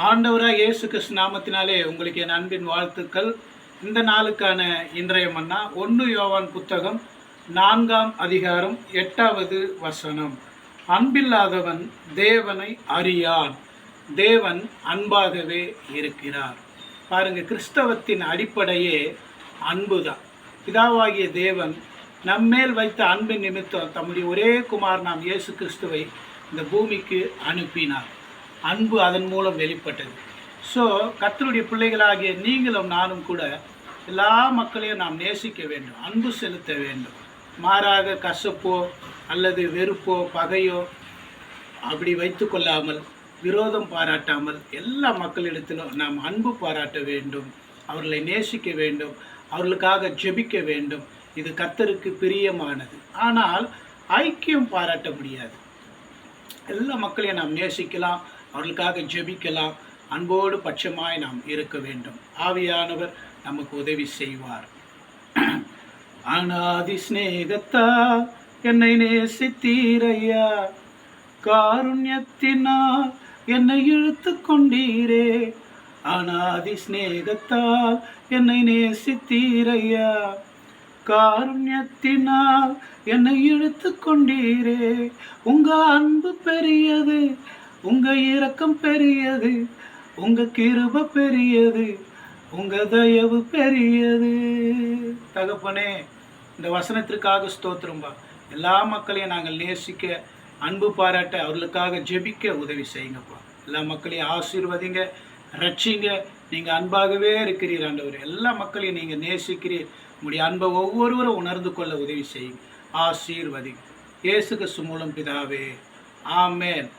ஆண்டவராக இயேசு கிறிஸ்து நாமத்தினாலே உங்களுக்கு என் அன்பின் வாழ்த்துக்கள். இந்த நாளுக்கான இன்றைய மன்னா 1 யோவான் புத்தகம் 4ஆம் அதிகாரம் 8வது வசனம். அன்பில்லாதவன் தேவனை அறியான், தேவன் அன்பாகவே இருக்கிறார். பாருங்க, கிறிஸ்தவத்தின் அடிப்படையே அன்புதான். பிதாவாகிய தேவன் நம்மேல் வைத்த அன்பின் நிமித்தம் தம்முடைய ஒரே குமார் நாம் இயேசு கிறிஸ்துவை இந்த பூமிக்கு அனுப்பினார். அன்பு அதன் மூலம் வெளிப்பட்டது. ஸோ கர்த்தருடைய பிள்ளைகளாகிய நீங்களும் நானும் கூட எல்லா மக்களையும் நாம் நேசிக்க வேண்டும், அன்பு செலுத்த வேண்டும். மாறாக கசப்போ அல்லது வெறுப்போ பகையோ அப்படி வைத்து கொள்ளாமல், விரோதம் பாராட்டாமல் எல்லா மக்களிடத்திலும் நாம் அன்பு பாராட்ட வேண்டும், அவர்களை நேசிக்க வேண்டும், அவர்களுக்காக ஜெபிக்க வேண்டும். இது கர்த்தருக்கு பிரியமானது. ஆனால் ஐக்கியம் பாராட்ட முடியாது. எல்லா மக்களையும் நாம் நேசிக்கலாம், அவர்களுக்காக ஜெபிக்கலாம், அன்போடு பட்சமாய் நாம் இருக்க வேண்டும். ஆவியானவர் நமக்கு உதவி செய்வார். அநாதி ஸ்நேகத்தா என்னை நேசித்தீரையா, காருண்யத்தினால் என்னை இழுத்து கொண்டீரே. அநாதி ஸ்நேகத்தால் என்னை நேசித்தீரையா, காருண்யத்தினால் என்னை இழுத்து கொண்டீரே. உங்க அன்பு பெரியது, உங்க இரக்கம் பெரியது, உங்க கிருபை பெரியது, உங்க தயவு பெரியது. தகப்பனே, இந்த வசனத்திற்காக ஸ்தோத்திரம்பா. எல்லா மக்களையும் நாங்கள் நேசிக்க, அன்பு பாராட்ட, அவர்களுக்காக ஜெபிக்க உதவி செய்யுங்கப்பா. எல்லா மக்களையும் ஆசீர்வதிங்க, ரட்சிங்க. நீங்கள் அன்பாகவே இருக்கிறீர் ஆண்டவர். எல்லா மக்களையும் நீங்கள் நேசிக்கிறீர். உங்களுடைய அன்பை ஒவ்வொருவரும் உணர்ந்து கொள்ள உதவி செய்யுங்க. ஆசீர்வதிங்க. இயேசு கிறிஸ்து மூலம் பிதாவே, ஆமென்.